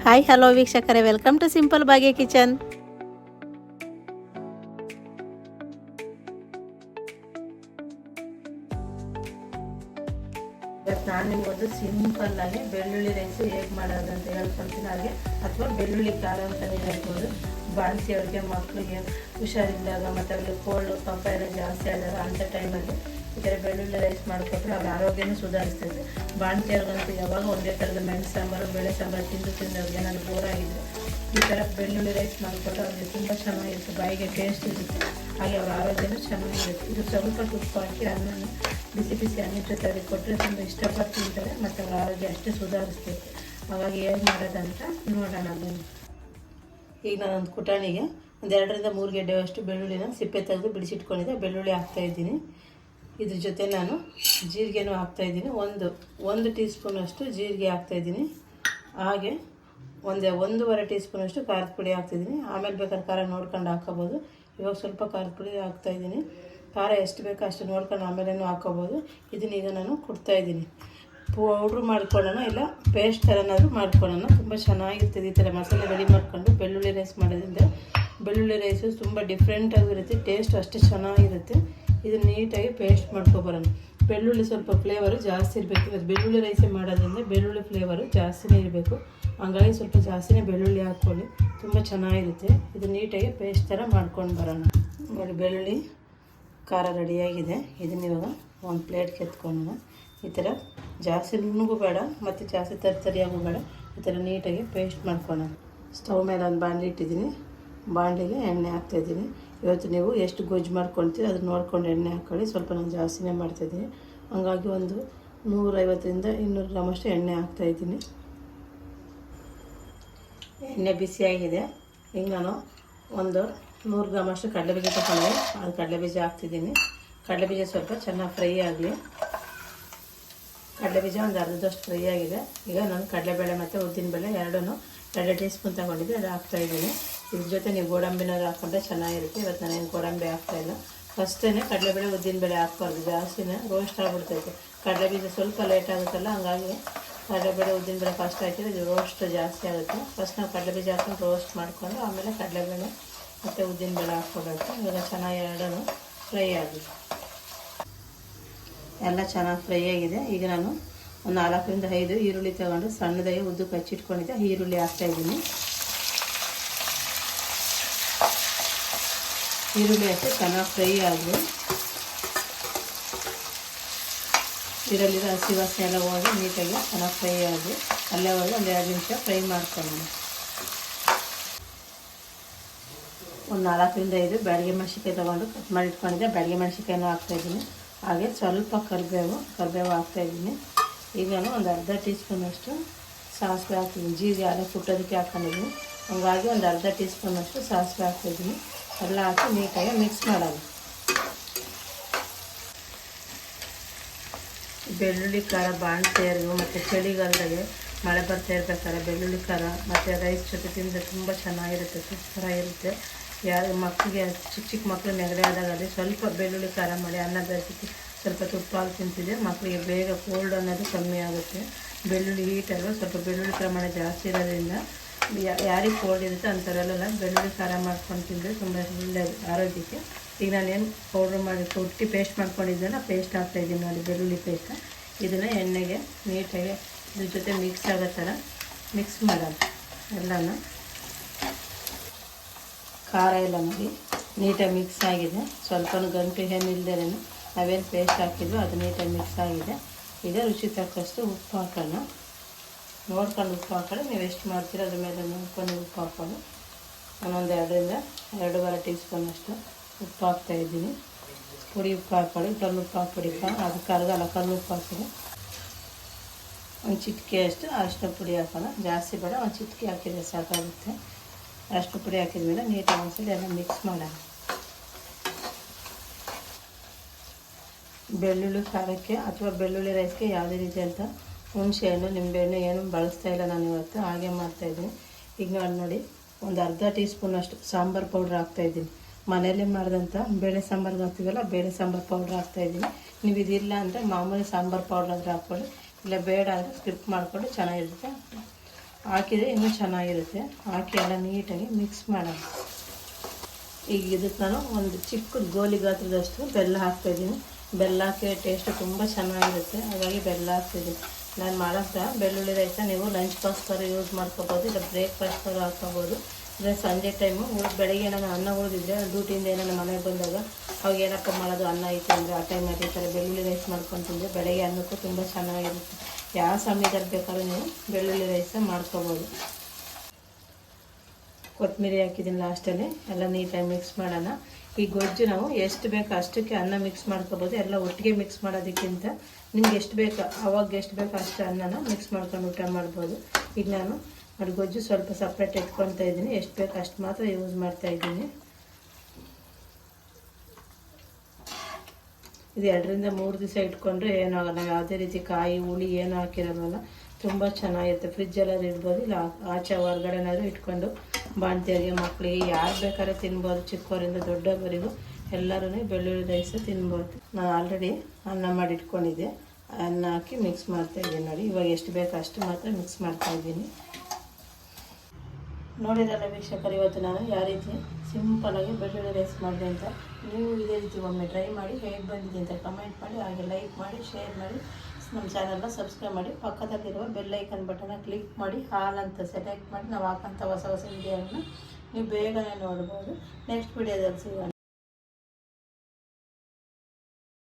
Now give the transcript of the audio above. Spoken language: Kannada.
ಹಾಯ್ ಹಲೋ ವೀಕ್ಷಕರೇ, welcome to simple Bhagya kitchen. ನಾನು ನಿಮಗೊಂದು ಸಿಂಪಲ್ ಆಗಿ ಬೆಳ್ಳುಳ್ಳಿ ರೈಸ್ ಹೇಗೆ ಮಾಡೋದು ಅಂತ ಹೇಳ್ಕೊಡ್ತೀನಿ. ಹಾಗೆ ಅಥವಾ ಬೆಳ್ಳುಳ್ಳಿ ಖಾರ ಅಂತಲೇ ಹೇಳ್ಬೋದು. ಬಾಣಂತಿಯವ್ರಿಗೆ, ಮಕ್ಕಳಿಗೆ ಹುಷಾರಿದ್ದಾಗ ಮತ್ತು ಅವ್ರಿಗೆ ಕೋಲ್ಡ್ ಕಫ ಎಲ್ಲ ಜಾಸ್ತಿ ಆದಾಗ ಅಂಥ ಟೈಮಲ್ಲಿ ಈ ಥರ ಬೆಳ್ಳುಳ್ಳಿ ರೈಸ್ ಮಾಡಿಕೊಟ್ರೆ ಅವ್ರ ಆರೋಗ್ಯನೂ ಸುಧಾರಿಸ್ತೈತೆ. ಬಾಣಂತಿಯವ್ರಿಗಂತೂ ಯಾವಾಗ ಒಂದೇ ಥರದ ಮೆಣಸು ಸಾಂಬಾರು, ಬೇಳೆ ಸಾಂಬಾರು ತಿಂದು ಅವ್ರಿಗೆ ಏನಾದ್ರು ಬೋರ್ ಆಗಿದ್ರೆ ಈ ಥರ ಬೆಳ್ಳುಳ್ಳಿ ರೈಸ್ ಮಾಡಿಕೊಟ್ಟು ಅವ್ರಿಗೆ ತುಂಬ ಚೆನ್ನಾಗಿರುತ್ತೆ, ಬಾಯಿಗೆ ಟೇಸ್ಟ್ ಇರುತ್ತೆ, ಹಾಗೆ ಅವ್ರ ಆರೋಗ್ಯನೂ ಚೆನ್ನಾಗಿರುತ್ತೆ. ಇದು ಸ್ವಲ್ಪ ತುಪ್ಪ ಹಾಕಿ ಅನ್ನನ ಬಿಸಿ ಬಿಸಿ ಅನ್ನದ ಜೊತೆ ಅವ್ರಿಗೆ ಕೊಟ್ಟರೆ ತುಂಬ ಇಷ್ಟಪಟ್ಟು ತಿಂತಾರೆ ಮತ್ತು ಅವ್ರ ಆರೋಗ್ಯ ಅಷ್ಟೇ ಸುಧಾರಿಸ್ತೈತೆ. ಹಾಗಾಗಿ ಹೇಗೆ ಮಾಡೋದಂತ ನೋಡೋಣ ಬನ್ನಿ. ಈಗ ನಾನೊಂದು ಕುಟಾಣಿಗೆ ಒಂದು 2-3 ಗೆಡ್ಡೆಯಷ್ಟು ಬೆಳ್ಳುಳ್ಳಿನ ಸಿಪ್ಪೆ ತೆಗೆದು ಬಿಡಿಸಿಟ್ಕೊಂಡಿದ್ದೆ. ಬೆಳ್ಳುಳ್ಳಿ ಹಾಕ್ತಾಯಿದ್ದೀನಿ. ಇದ್ರ ಜೊತೆ ನಾನು ಜೀರಿಗೆನೂ ಹಾಕ್ತಾಯಿದ್ದೀನಿ. ಒಂದು ಟೀ ಸ್ಪೂನಷ್ಟು ಜೀರಿಗೆ ಹಾಕ್ತಾಯಿದ್ದೀನಿ. ಹಾಗೆ 1.5 ಟೀ ಸ್ಪೂನಷ್ಟು ಖಾರದ ಪುಡಿ ಹಾಕ್ತಿದ್ದೀನಿ. ಆಮೇಲೆ ಬೇಕಾದ್ರೆ ಖಾರ ನೋಡ್ಕೊಂಡು ಹಾಕೋಬೋದು. ಇವಾಗ ಸ್ವಲ್ಪ ಖಾರದ ಪುಡಿ ಹಾಕ್ತಾಯಿದ್ದೀನಿ. ಖಾರ ಎಷ್ಟು ಬೇಕೋ ಅಷ್ಟು ನೋಡ್ಕೊಂಡು ಆಮೇಲೇನೂ ಹಾಕೋಬೋದು. ಇದನ್ನೀಗ ನಾನು ಕೊಡ್ತಾಯಿದ್ದೀನಿ. ಪೌಡ್ರು ಮಾಡ್ಕೊಳ್ಳೋಣ, ಇಲ್ಲ ಪೇಸ್ಟ್ ಥರನಾದರೂ ಮಾಡ್ಕೊಳ್ಳೋಣ. ತುಂಬ ಚೆನ್ನಾಗಿರ್ತದೆ ಈ ಥರ ಮಸಾಲೆ ರೆಡಿ ಮಾಡ್ಕೊಂಡು ಬೆಳ್ಳುಳ್ಳಿ ರೈಸ್ ಮಾಡೋದ್ರಿಂದ. ಬೆಳ್ಳುಳ್ಳಿ ರೈಸು ತುಂಬ ಡಿಫ್ರೆಂಟಾಗಿರುತ್ತೆ, ಟೇಸ್ಟ್ ಅಷ್ಟು ಚೆನ್ನಾಗಿರುತ್ತೆ. ಇದನ್ನು ನೀಟಾಗಿ ಪೇಸ್ಟ್ ಮಾಡ್ಕೊಬರೋಣ. ಬೆಳ್ಳುಳ್ಳಿ ಸ್ವಲ್ಪ ಫ್ಲೇವರು ಜಾಸ್ತಿ ಇರಬೇಕು. ಇವತ್ತು ಬೆಳ್ಳುಳ್ಳಿ ರೈಸೇ ಮಾಡೋದ್ರಿಂದ ಬೆಳ್ಳುಳ್ಳಿ ಫ್ಲೇವರು ಜಾಸ್ತಿನೇ ಇರಬೇಕು. ಹಂಗಾಗಿ ಸ್ವಲ್ಪ ಜಾಸ್ತಿನೇ ಬೆಳ್ಳುಳ್ಳಿ ಹಾಕ್ಕೊಳ್ಳಿ, ತುಂಬ ಚೆನ್ನಾಗಿರುತ್ತೆ. ಇದು ನೀಟಾಗಿ ಪೇಸ್ಟ್ ಥರ ಮಾಡ್ಕೊಂಡು ಬರೋಣ. ನೋಡಿ, ಬೆಳ್ಳುಳ್ಳಿ ಖಾರ ರೆಡಿಯಾಗಿದೆ. ಇದನ್ನ ಇವಾಗ ಒಂದು ಪ್ಲೇಟ್ಗೆ ಎತ್ಕೊಳ್ಳೋಣ. ಈ ಥರ ಜಾಸ್ತಿ ನುಣ್ಣಗೂ ಬೇಡ ಮತ್ತು ಜಾಸ್ತಿ ತರಿಯಾಗೂ ಬೇಡ. ಈ ಥರ ನೀಟಾಗಿ ಪೇಸ್ಟ್ ಮಾಡ್ಕೊಳ್ಳೋಣ. ಸ್ಟವ್ ಮೇಲೆ ಒಂದು ಬಾಣಲಿ ಇಟ್ಟಿದ್ದೀನಿ. ಬಾಣಲಿಗೆ ಎಣ್ಣೆ ಹಾಕ್ತಾಯಿದ್ದೀನಿ. ಇವತ್ತು ನೀವು ಎಷ್ಟು ಗೊಜ್ಜು ಮಾಡ್ಕೊಳ್ತೀರಿ ಅದನ್ನ ನೋಡ್ಕೊಂಡು ಎಣ್ಣೆ ಹಾಕ್ಕೊಳ್ಳಿ. ಸ್ವಲ್ಪ ನಾನು ಜಾಸ್ತಿನೇ ಮಾಡ್ತಾಯಿದ್ದೀನಿ, ಹಂಗಾಗಿ ಒಂದು 150-200 ಗ್ರಾಮಷ್ಟು ಎಣ್ಣೆ ಹಾಕ್ತಾಯಿದ್ದೀನಿ. ಎಣ್ಣೆ ಬಿಸಿಯಾಗಿದೆ. ಈಗ ನಾನು ಒಂದು 100 ಗ್ರಾಮಷ್ಟು ಕಡಲೆಬೀಜ ತಗೊಂಡೆ. ಅದು ಕಡಲೆಬೀಜ ಹಾಕ್ತಿದ್ದೀನಿ. ಕಡಲೆಬೀಜ ಸ್ವಲ್ಪ ಚೆನ್ನಾಗಿ ಫ್ರೈ ಆಗಲಿ. ಕಡಲೆಬೀಜ ಒಂದು ಅರ್ಧದಷ್ಟು ಫ್ರೈ ಆಗಿದೆ. ಈಗ ನಾನು ಕಡಲೆಬೇಳೆ ಮತ್ತು ಉದ್ದಿನಬೇಳೆ 2 ಟೀ ಸ್ಪೂನ್ ತಗೊಂಡಿದ್ದೆ, ಅದು ಹಾಕ್ತಾಯಿದ್ದೀನಿ. ಇದ್ರ ಜೊತೆ ನೀವು ಗೋಡಂಬಿನಾದ್ರು ಹಾಕ್ಕೊಂಡ್ರೆ ಚೆನ್ನಾಗಿರುತ್ತೆ. ಇವತ್ತು ನಾನೇನು ಗೋಡಂಬಿ ಹಾಕ್ತಾಯಿಲ್ಲ. ಫಸ್ಟೇ ಕಡಲೆಬೇಳೆ ಉದ್ದಿನಬೇಳೆ ಹಾಕ್ಬಾರ್ದು, ಜಾಸ್ತಿನೇ ರೋಸ್ಟ್ ಆಗಿಬಿಡ್ತೈತೆ. ಕಡಲೆಬೀಜ ಸ್ವಲ್ಪ ಲೇಟ್ ಆಗುತ್ತಲ್ಲ, ಹಂಗಾಗಿ ಕಡಲೆಬೇಳೆ ಉದ್ದಿನಬೇಳೆ ಫಸ್ಟ್ ಹಾಕಿದ್ರೆ ಇದು ರೋಸ್ಟ್ ಜಾಸ್ತಿ ಆಗುತ್ತೆ. ಫಸ್ಟ್ ನಾವು ಕಡಲೆಬೀಜ ಹಾಕ್ಕೊಂಡು ರೋಸ್ಟ್ ಮಾಡಿಕೊಂಡು ಆಮೇಲೆ ಕಡಲೆಬೇಳೆ ಮತ್ತು ಉದ್ದಿನಬೇಳೆ ಹಾಕ್ಕೊಬೇಕು. ಇವಾಗ ಚೆನ್ನಾಗಿ 2 ಫ್ರೈ ಆಗಿದೆ. ಎಲ್ಲ ಚೆನ್ನಾಗಿ ಫ್ರೈ ಆಗಿದೆ. ಈಗ ನಾನು ಒಂದು 4-5 ಈರುಳ್ಳಿ ತಗೊಂಡು ಸಣ್ಣದಾಗಿ ಉದ್ದಕ್ಕೆ ಹಚ್ಚಿಟ್ಕೊಂಡಿದ್ದೆ. ಈರುಳ್ಳಿ ಹಾಕ್ತಾಯಿದ್ದೀನಿ. ಈರುಳ್ಳಿ ಅಷ್ಟೇ ಚೆನ್ನಾಗಿ ಫ್ರೈ ಆಗಲಿ. ಈರುಳ್ಳಿದ ಹಸಿ ವಾಸನೆ ಎಲ್ಲ ಹೋಗಿ ನೀಟಾಗಿ ಚೆನ್ನಾಗಿ ಫ್ರೈ ಆಗಲಿ. ಅಲ್ಲಿವರೆಗೂ ಒಂದು 2 ನಿಮಿಷ ಫ್ರೈ ಮಾಡ್ಕೊಳ್ಳೋಣ. ಒಂದು 4-5 ಬ್ಯಾಡಗೆ ಮೆಣಸಿನ್ಕಾಯಿ ತೊಗೊಂಡು ಕಟ್ ಮಾಡಿ ಇಟ್ಕೊಂಡಿದ್ದೆ. ಬ್ಯಾಡಗೆ ಮೆಣಸಿನ್ಕಾಯಿನೂ ಹಾಕ್ತಾಯಿದ್ದೀನಿ. ಹಾಗೆ ಸ್ವಲ್ಪ ಕರಿಬೇವು ಹಾಕ್ತಾಯಿದ್ದೀನಿ. ಈಗ ನಾನು ಒಂದು ಅರ್ಧ ಟೀ ಸ್ಪೂನಷ್ಟು ಸಾಸಿವೆ ಹಾಕ್ತಿದ್ದೀನಿ. ಜೀರಿಗೆ ಅದೇ ಕುಟ್ಟೋದಕ್ಕೆ ಹಾಕ್ಕೊಂಡಿದ್ದೀನಿ, ಹಂಗಾಗಿ ಒಂದು ಅರ್ಧ ಟೀ ಸ್ಪೂನಷ್ಟು ಸಾಸಿವೆ ಹಾಕ್ತಾಯಿದ್ದೀನಿ. ಎಲ್ಲ ಹಾಕಿ ನೀಟಾಗಿ ಮಿಕ್ಸ್ ಮಾಡೋಣ. ಬೆಳ್ಳುಳ್ಳಿ ಖಾರ ಬಾಣಂತಿಯರಿಗೂ ಮತ್ತು ಚಳಿಗಾಲದಾಗೆ ಮಳೆ ಬರ್ತಾ ಇರ್ಬೇಕಾದ್ರೆ ಬೆಳ್ಳುಳ್ಳಿ ಖಾರ ಮತ್ತು ರೈಸ್ ಜೊತೆ ತಿಂದರೆ ತುಂಬ ಚೆನ್ನಾಗಿರುತ್ತೆ, ಸೂಪರಾಗಿರುತ್ತೆ. ಯಾರು ಮಕ್ಕಳಿಗೆ ಚಿಕ್ಕ ಮಕ್ಕಳು ನೆಗಡಿ ಆದಾಗಲ್ಲಿ ಸ್ವಲ್ಪ ಬೆಳ್ಳುಳ್ಳಿ ಖಾರ ಮಾಡಿ ಅನ್ನ ಬೆರೆಸಿ ಸ್ವಲ್ಪ ತುಪ್ಪ ಹಾಕಿ ತಿಂತಿದ್ರೆ ಮಕ್ಕಳಿಗೆ ಬೇಗ ಕೋಲ್ಡ್ ಅನ್ನೋದು ಕಮ್ಮಿ ಆಗುತ್ತೆ. ಬೆಳ್ಳುಳ್ಳಿ ಹೀಟಲ್ವ, ಸ್ವಲ್ಪ ಬೆಳ್ಳುಳ್ಳಿ ಪ್ರಮಾಣ ಜಾಸ್ತಿ ಇರೋದ್ರಿಂದ ಯಾರಿಗೆ ಕೋಲ್ಡ್ ಇರುತ್ತೆ ಅಂಥವರೆಲ್ಲ ಬೆಳ್ಳುಳ್ಳಿ ಖಾರ ಮಾಡ್ಕೊಂಡು ತಿಂದರೆ ತುಂಬ ಒಳ್ಳೆಯದು ಆರೋಗ್ಯಕ್ಕೆ. ಈಗ ನಾನೇನು ಪೌಡ್ರ್ ಮಾಡಿ ಕುಟ್ಟಿ ಪೇಸ್ಟ್ ಮಾಡ್ಕೊಂಡಿದ್ದೆಲ್ಲ ಪೇಸ್ಟ್ ಹಾಕ್ತಾಯಿದ್ದೀನಿ ನೋಡಿ, ಬೆಳ್ಳುಳ್ಳಿ ಪೇಸ್ಟ್. ಇದನ್ನು ಎಣ್ಣೆಗೆ ನೀಟಾಗಿ ಇದ್ರ ಜೊತೆ ಮಿಕ್ಸ್ ಆಗೋ ಥರ ಮಿಕ್ಸ್ ಮಾಡೋದು. ಎಲ್ಲನ ಖಾರ ಎಲ್ಲ ನೋಡಿ ನೀಟಾಗಿ ಮಿಕ್ಸ್ ಆಗಿದೆ. ಸ್ವಲ್ಪ ಗಂಟು ಏನಿಲ್ಲದೇ ನಾವೇನು ಪೇಸ್ಟ್ ಹಾಕಿದ್ವಿ ಅದು ನೀಟಾಗಿ ಮಿಕ್ಸ್ ಆಗಿದೆ. ಈಗ ರುಚಿ ತಕ್ಕಷ್ಟು ಉಪ್ಪು ಹಾಕೋಣ. ನೋಡ್ಕೊಂಡು ಉಪ್ಪು ಹಾಕೊಳ್ಳಿ. ನೀವು ಎಷ್ಟು ಮಾಡ್ತೀರೋ ಅದ್ರ ಮೇಲೆ ನೋಡ್ಕೊಂಡು ಉಪ್ಪು ಹಾಕೋದು. ನಾನೊಂದು 2-2.5 ಟೀ ಸ್ಪೂನಷ್ಟು ಉಪ್ಪು ಹಾಕ್ತಾಯಿದ್ದೀನಿ. ಪುಡಿ ಉಪ್ಪು ಹಾಕ್ಕೊಳ್ಳಿ. ಕಲ್ಲು ಉಪ್ಪು ಹಾಕ್ಬಿಡಿ. ಅದು ಕರಗಲ್ಲ, ಕಲ್ಲು ಉಪ್ಪು ಹಾಕಿದ್ರೆ. ಒಂದು ಚಿಟಿಕೆ ಅಷ್ಟು ಅರಿಶಿನ ಪುಡಿ ಹಾಕೋಣ, ಜಾಸ್ತಿ ಬೇಡ. ಒಂದು ಚಿಟಿಕೆ ಹಾಕಿದರೆ ಸಾಕಾಗುತ್ತೆ. ಅರಿಶಿನ ಪುಡಿ ಹಾಕಿದ್ಮೇಲೆ ನೀಟಾಗಿ ಒಂದ್ಸಲ ಎಲ್ಲ ಮಿಕ್ಸ್ ಮಾಡೋಣ. ಬೆಳ್ಳುಳ್ಳಿ ಖಾರಕ್ಕೆ ಅಥವಾ ಬೆಳ್ಳುಳ್ಳಿ ರೈಸ್ಗೆ ಯಾವುದೇ ರೀತಿ ಅಂತ ಹುಣಸೆಹಣ್ಣು, ನಿಂಬೆಹಣ್ಣು ಏನು ಬಳಸ್ತಾ ಇಲ್ಲ ನಾನು ಇವತ್ತು, ಹಾಗೆ ಮಾಡ್ತಾಯಿದ್ದೀನಿ. ಈಗ ನೋಡಿ ಒಂದು ಅರ್ಧ ಟೀ ಸ್ಪೂನಷ್ಟು ಸಾಂಬಾರು ಪೌಡ್ರ್ ಹಾಕ್ತಾಯಿದ್ದೀನಿ. ಮನೆಯಲ್ಲೇ ಮಾಡಿದಂಥ ಬೇಳೆ ಸಾಂಬಾರ್ಗೆ ಹಾಕ್ತೀವಲ್ಲ, ಬೇಳೆ ಸಾಂಬಾರು ಪೌಡ್ರ್ ಹಾಕ್ತಾಯಿದ್ದೀನಿ. ನೀವು ಇದಿಲ್ಲ ಅಂದರೆ ಮಾಮೂಲಿ ಸಾಂಬಾರು ಪೌಡ್ರ್ ಆದರೆ ಹಾಕ್ಕೊಳ್ಳಿ, ಇಲ್ಲ ಬೇಡ ಅಂದರೆ ಸ್ಕಿಪ್ ಮಾಡಿಕೊಂಡು ಚೆನ್ನಾಗಿರುತ್ತೆ. ಹಾಕಿದರೆ ಇನ್ನೂ ಚೆನ್ನಾಗಿರುತ್ತೆ. ಹಾಕಿ ಎಲ್ಲ ನೀಟಾಗಿ ಮಿಕ್ಸ್ ಮಾಡೋಣ. ಈಗ ಇದಕ್ಕೆ ನಾನು ಒಂದು ಚಿಕ್ಕ ಗೋಲಿ ಗಾತ್ರದಷ್ಟು ಬೆಲ್ಲ ಹಾಕ್ತಾಯಿದ್ದೀನಿ. ಬೆಲ್ಲ ಹಾಕಿ ಟೇಸ್ಟ್ ತುಂಬ ಚೆನ್ನಾಗಿರುತ್ತೆ, ಹಾಗಾಗಿ ಬೆಲ್ಲ ಹಾಕ್ತಿದ್ದೀನಿ. ನಾನು ಮಾಡೋಂಥ ಬೆಳ್ಳುಳ್ಳಿ ರೈಸ ನೀವು ಲಂಚ್ಗೋಸ್ಕರ ಯೂಸ್ ಮಾಡ್ಕೋಬೋದು, ಇಲ್ಲ ಬ್ರೇಕ್ಫಾಸ್ಟ್ಗೋಸ್ಕರ ಹಾಕ್ಕೋಬೋದು. ಇಲ್ಲ ಸಂಜೆ ಟೈಮು ಬೆಳಗ್ಗೆ ನಾನು ಅನ್ನ ಉಳಿದಿದ್ರೆ ಡ್ಯೂಟಿಯಿಂದ ಏನಾರು ಮನೆಗೆ ಬಂದಾಗ ಅವಾಗ ಏನಪ್ಪ ಮಾಡೋದು ಅನ್ನ ಐತೆ ಅಂದರೆ ಆ ಟೈಮಲ್ಲಿ ಈ ಥರ ಬೆಳ್ಳುಳ್ಳಿ ರೈಸ್ ಮಾಡ್ಕೊಂಡು ತಿಂದರೆ ಬೆಳಗ್ಗೆ ಅನ್ನಕ್ಕೂ ತುಂಬ ಚೆನ್ನಾಗಿರುತ್ತೆ. ಯಾವ ಸಮಯದಲ್ಲಿ ಬೇಕಾದ್ರೂ ನೀವು ಬೆಳ್ಳುಳ್ಳಿ ರೈಸ ಮಾಡ್ಕೋಬೋದು. ಕೊತ್ತಂಬರಿ ಹಾಕಿದ್ದೀನಿ ಲಾಸ್ಟಲ್ಲಿ. ಎಲ್ಲ ನೀಟಾಗಿ ಮಿಕ್ಸ್ ಮಾಡೋಣ. ಈ ಗೊಜ್ಜು ನಾವು ಎಷ್ಟು ಬೇಕೋ ಅಷ್ಟಕ್ಕೆ ಅನ್ನ ಮಿಕ್ಸ್ ಮಾಡ್ಕೋಬೋದು. ಎಲ್ಲ ಒಟ್ಟಿಗೆ ಮಿಕ್ಸ್ ಮಾಡೋದಕ್ಕಿಂತ ನಿಮ್ಗೆ ಎಷ್ಟು ಬೇಕೋ ಅವಾಗ ಎಷ್ಟು ಬೇಕೋ ಅಷ್ಟು ಅನ್ನನ ಮಿಕ್ಸ್ ಮಾಡ್ಕೊಂಡು ಊಟ ಮಾಡ್ಬೋದು. ಈಗ ನಾನು ಅದು ಗೊಜ್ಜು ಸ್ವಲ್ಪ ಸಪ್ರೇಟ್ ಇಟ್ಕೊತಾ ಇದ್ದೀನಿ. ಎಷ್ಟು ಬೇಕೋ ಅಷ್ಟು ಮಾತ್ರ ಯೂಸ್ ಮಾಡ್ತಾಯಿದ್ದೀನಿ. ಇದು 2ರಿಂದ 3 ದಿವಸ ಇಟ್ಕೊಂಡ್ರೆ ಏನೂ ಆಗಲ್ಲ. ನಾವು ಯಾವುದೇ ರೀತಿ ಕಾಯಿ ಹುಳಿ ಏನೂ ಹಾಕಿರೋಲ್ಲ, ತುಂಬ ಚೆನ್ನಾಗಿರುತ್ತೆ. ಫ್ರಿಜ್ಜೆಲ್ಲಾದ್ರೂ ಇಡ್ಬೋದು, ಇಲ್ಲ ಆಚೆ ಹೊರಗಡೆನಾದ್ರೂ ಇಟ್ಕೊಂಡು ಬಾಣ್ತಿಯರಿಗೆ ಮಕ್ಕಳಿಗೆ ಯಾರು ಬೇಕಾದ್ರೆ ತಿನ್ಬೋದು. ಚಿಕ್ಕವರಿಂದ ದೊಡ್ಡವರಿಗೂ ಎಲ್ಲರೂ ಬೆಳ್ಳುಳ್ಳಿ ರೈಸ್ ತಿನ್ಬೋದು. ನಾನು ಆಲ್ರೆಡಿ ಅನ್ನ ಮಾಡಿ ಇಟ್ಕೊಂಡಿದ್ದೆ, ಅನ್ನ ಹಾಕಿ ಮಿಕ್ಸ್ ಮಾಡ್ತಾಯಿದ್ದೀನಿ ನೋಡಿ. ಇವಾಗ ಎಷ್ಟು ಬೇಕೋ ಅಷ್ಟು ಮಾತ್ರ ಮಿಕ್ಸ್ ಮಾಡ್ತಾಯಿದ್ದೀನಿ. ನೋಡಿರಲ್ಲ ವೀಕ್ಷಕರು, ಇವತ್ತು ನಾನು ಯಾವ ರೀತಿ ಸಿಂಪಲಾಗಿ ಬೆಳ್ಳುಳ್ಳಿ ರೈಸ್ ಮಾಡಿದೆ ಅಂತ. ನೀವು ಇದೇ ರೀತಿ ಒಮ್ಮೆ ಟ್ರೈ ಮಾಡಿ ಹೇಗೆ ಬಂದಿದೆ ಅಂತ ಕಮೆಂಟ್ ಮಾಡಿ, ಹಾಗೆ ಲೈಕ್ ಮಾಡಿ, ಶೇರ್ ಮಾಡಿ, ನಮ್ಮ ಚಾನಲ್ನ ಸಬ್ಸ್ಕ್ರೈಬ್ ಮಾಡಿ. ಪಕ್ಕದಲ್ಲಿರುವ ಬೆಲ್ ಐಕನ್ ಬಟನ್ನ ಕ್ಲಿಕ್ ಮಾಡಿ ಆಲ್ ಅಂತ ಸೆಲೆಕ್ಟ್ ಮಾಡಿ ನಾವು ಹಾಕೋಂಥ ಹೊಸ ಹೊಸ ವಿಡಿಯೋಗಳನ್ನ ನೀವು ಬೇಗನೆ ನೋಡ್ಬೋದು. ನೆಕ್ಸ್ಟ್ ವಿಡಿಯೋದಲ್ಲಿ ಸಿಗೋಣ.